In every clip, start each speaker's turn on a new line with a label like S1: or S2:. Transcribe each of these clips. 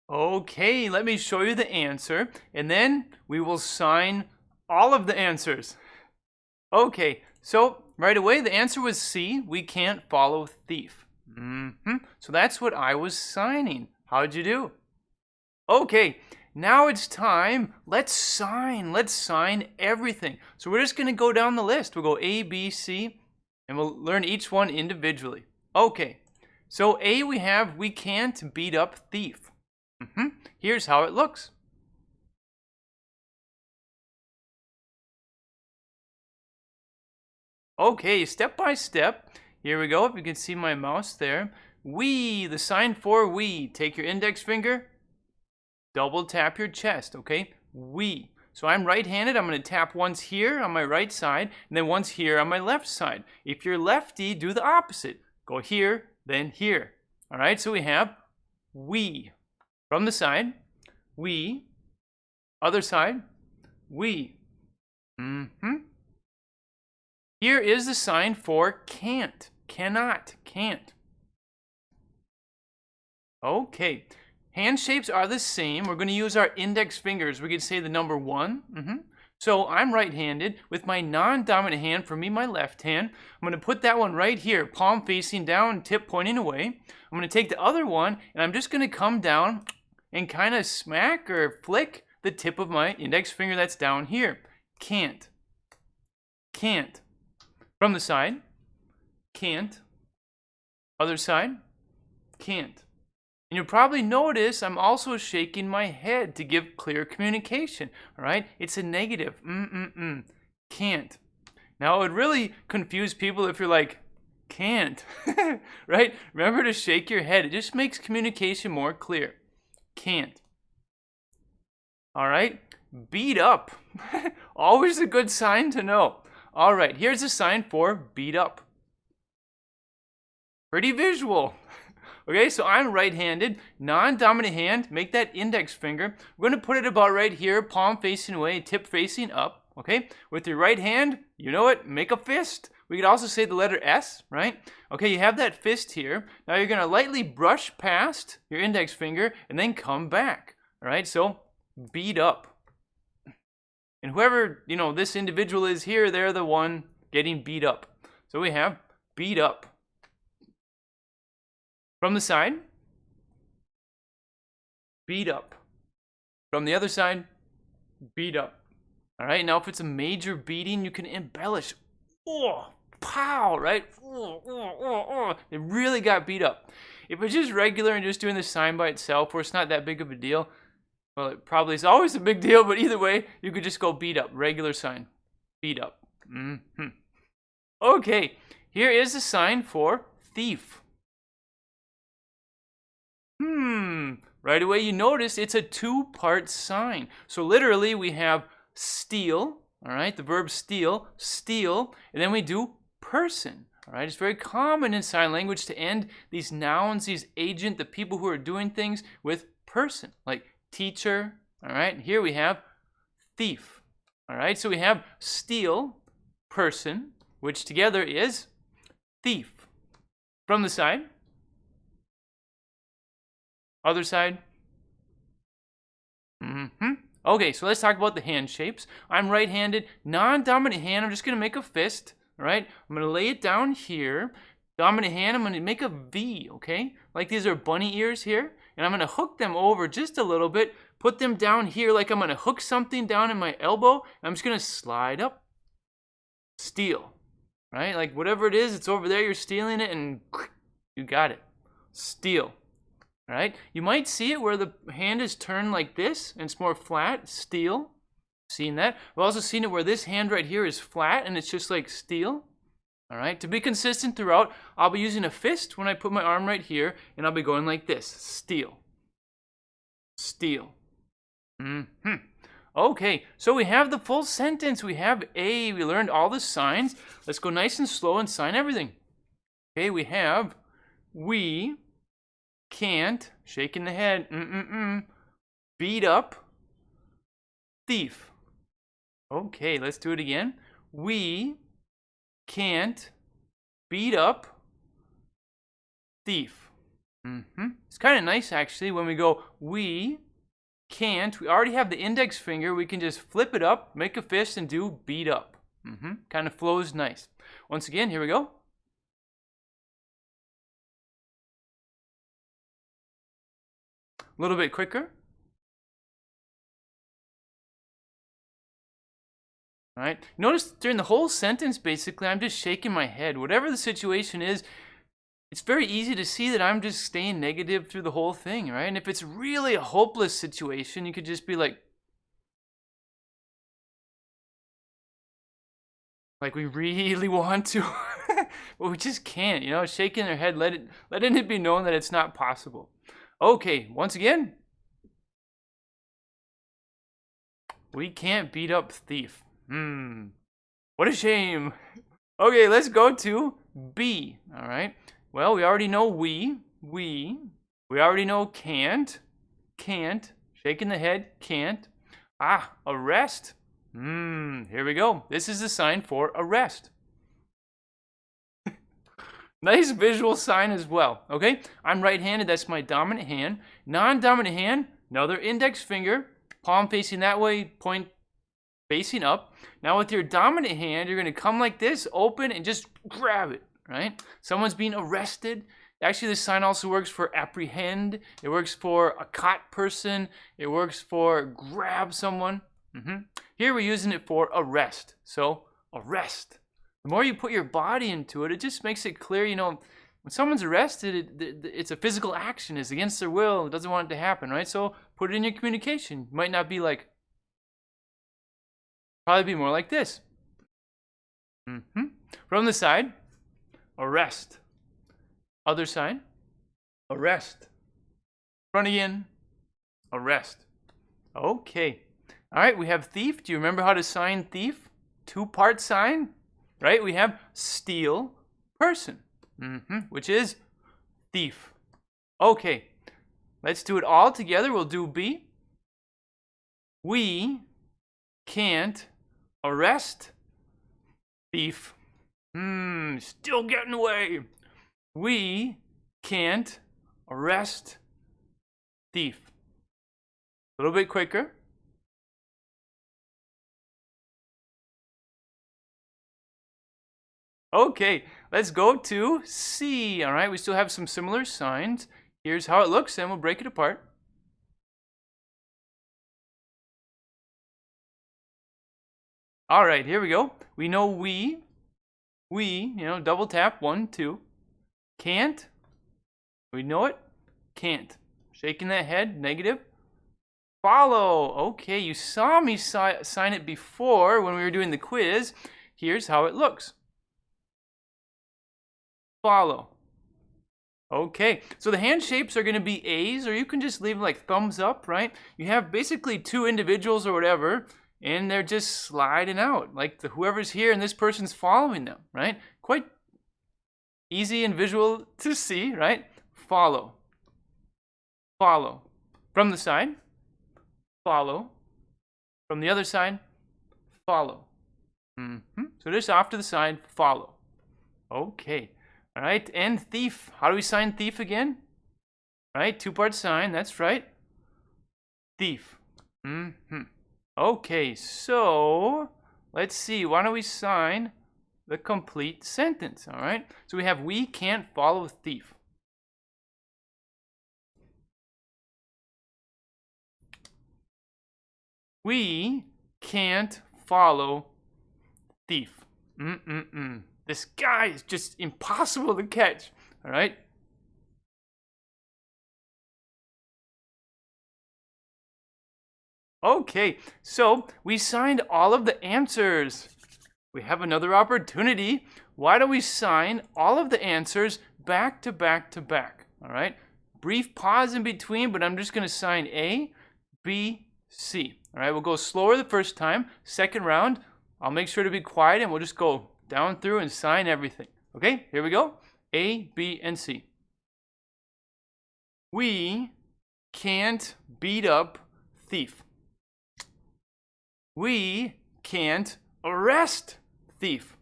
S1: Okay, let me show you the answer, and then we will sign all of the answers. Okay, so right away the answer was C. We can't follow thief. So that's what I was signing. How'd you do? Okay, now it's time. Let's sign. Let's sign everything. So we're just going to go down the list. We'll go A, B, C, and we'll learn each one individually. Okay, so A, we can't beat up thief. Here's how it looks. Okay, step by step. Here we go. If you can see my mouse there. We, the sign for we. Take your index finger, double tap your chest, okay? We. So I'm right-handed. I'm going to tap once here on my right side, and then once here on my left side. If you're lefty, do the opposite. Go here, then here. All right, so we have we. From the side, we. Other side, we. Here is the sign for can't. Cannot. Can't. Okay. Hand shapes are the same. We're going to use our index fingers. We could say the number 1. So I'm right-handed with my non-dominant hand, for me, my left hand. I'm going to put that one right here, palm facing down, tip pointing away. I'm going to take the other one, and I'm just going to come down and kind of smack or flick the tip of my index finger that's down here. Can't. Can't. From the side, can't. Other side, can't. And you'll probably notice I'm also shaking my head to give clear communication. All right? It's a negative. Can't. Now, it would really confuse people if you're like, can't. Right? Remember to shake your head. It just makes communication more clear. Can't. All right? Beat up. Always a good sign to know. All right, here's a sign for beat up. Pretty visual. Okay, so I'm right-handed, non-dominant hand, make that index finger. We're going to put it about right here, palm facing away, tip facing up. Okay, with your right hand, you know it, make a fist. We could also say the letter S, right? Okay, you have that fist here. Now you're going to lightly brush past your index finger and then come back. All right, so beat up. And whoever, this individual is here, they're the one getting beat up. So we have beat up. From the side, beat up. From the other side, beat up. All right, now if it's a major beating, you can embellish. Oh, pow, right? It really got beat up. If it's just regular and just doing the sign by itself, where it's not that big of a deal, well, it probably is always a big deal, but either way, you could just go beat up. Regular sign. Beat up. Okay, here is the sign for thief. Right away you notice it's a two-part sign. So literally we have steal, all right, the verb steal, and then we do person. All right, it's very common in sign language to end these nouns, these agent, the people who are doing things, with person, like teacher. All right, here we have thief. All right, so we have steal, person, which together is thief. From the side, other side. Okay, so let's talk about the hand shapes. I'm right-handed, non-dominant hand. I'm just going to make a fist. All right, I'm going to lay it down here. Dominant hand, I'm going to make a V, okay? Like these are bunny ears here. And I'm going to hook them over just a little bit. Put them down here like I'm going to hook something down in my elbow. I'm just going to slide up. Steal. Right? Like whatever it is, it's over there. You're stealing it and you got it. Steal. All right? You might see it where the hand is turned like this and it's more flat. Steal. Seen that? We've also seen it where this hand right here is flat and it's just like steal. All right? To be consistent throughout, I'll be using a fist when I put my arm right here, and I'll be going like this. Steal. Steal. Okay, so we have the full sentence. We have A. We learned all the signs. Let's go nice and slow and sign everything. Okay, we have we can't, shaking the head, beat up thief. Okay, let's do it again. We can't beat up thief. It's kind of nice actually when we go we can't. We already have the index finger. We can just flip it up, make a fist, and do beat up. Kind of flows nice. Once again, here we go. A little bit quicker. All right. Notice during the whole sentence, basically, I'm just shaking my head. Whatever the situation is, it's very easy to see that I'm just staying negative through the whole thing, right? And if it's really a hopeless situation, you could just be like we really want to, but we just can't, shaking their head, letting it be known that it's not possible. Okay, once again, we can't beat up thief. What a shame. Okay, let's go to B, all right? Well, we already know we already know can't, shaking the head, can't. Arrest. Here we go. This is the sign for arrest. Nice visual sign as well, okay? I'm right-handed, that's my dominant hand. Non-dominant hand, another index finger, palm facing that way, point facing up. Now with your dominant hand, you're gonna come like this, open, and just grab it, right? Someone's being arrested. Actually, this sign also works for apprehend. It works for a caught person. It works for grab someone. Here we're using it for arrest. So arrest. The more you put your body into it, it just makes it clear, when someone's arrested, it's a physical action. It's against their will. It doesn't want it to happen, right? So put it in your communication. It might not be like, probably be more like this. From the side, arrest. Other side, arrest. Front again, arrest. Okay. All right, we have thief. Do you remember how to sign thief? Two-part sign, right? We have steal person, which is thief. Okay, let's do it all together. We'll do B. We can't arrest thief. Still getting away. We can't arrest thief. A little bit quicker. Okay, let's go to C. All right, we still have some similar signs. Here's how it looks, and we'll break it apart. All right, here we go. We know we, double tap, 1, 2. Can't, we know it, can't. Shaking that head, negative. Follow, okay, you saw me sign it before when we were doing the quiz. Here's how it looks. Follow. Okay, so the hand shapes are going to be A's, or you can just leave like thumbs up, right? You have basically two individuals or whatever, and they're just sliding out, like whoever's here and this person's following them, right? Quite easy and visual to see, right? Follow. Follow. From the side, follow. From the other side, follow. So just off to the side, follow. Okay. All right, and thief. How do we sign thief again? Right, two-part sign, that's right. Thief. Okay, so let's see. Why don't we sign the complete sentence, all right? So we have we can't follow thief. We can't follow thief. This guy is just impossible to catch, all right? Okay, so we signed all of the answers. We have another opportunity. Why don't we sign all of the answers back to back to back, all right? Brief pause in between, but I'm just going to sign A, B, C. All right, we'll go slower the first time. Second round, I'll make sure to be quiet, and we'll just go down through and sign everything. Okay, here we go. A, B, and C. We can't beat up thief. We can't arrest thief.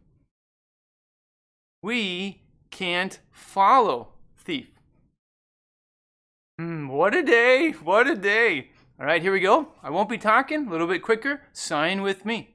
S1: We can't follow thief. What a day, what a day. All right, here we go. I won't be talking, a little bit quicker. Sign with me.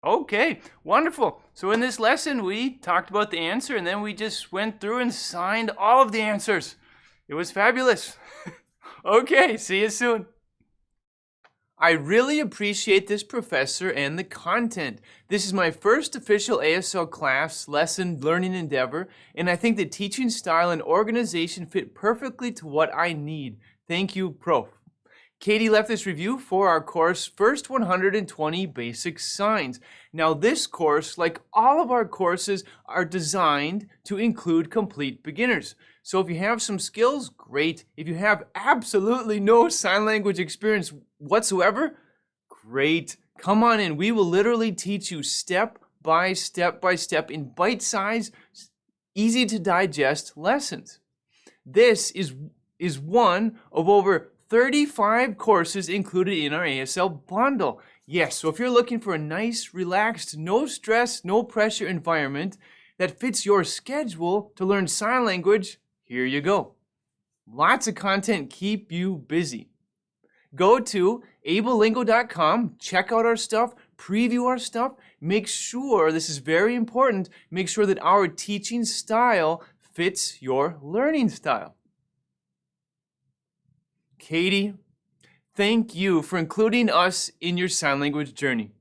S1: Okay, wonderful. So in this lesson, we talked about the answer and then we just went through and signed all of the answers. It was fabulous. Okay, see you soon. I really appreciate this professor and the content. This is my first official ASL class lesson learning endeavor, and I think the teaching style and organization fit perfectly to what I need. Thank you, Prof. Katie left this review for our course, First 120 Basic Signs. Now this course, like all of our courses, are designed to include complete beginners. So if you have some skills, great. If you have absolutely no sign language experience whatsoever, great. Come on in. We will literally teach you step by step in bite-sized, easy to digest lessons. This is one of over 35 courses included in our ASL bundle. Yes, so if you're looking for a nice, relaxed, no stress, no pressure environment that fits your schedule to learn sign language, here you go. Lots of content keep you busy. Go to ablelingo.com, check out our stuff, preview our stuff. Make sure, this is very important, make sure that our teaching style fits your learning style. Katie, thank you for including us in your sign language journey.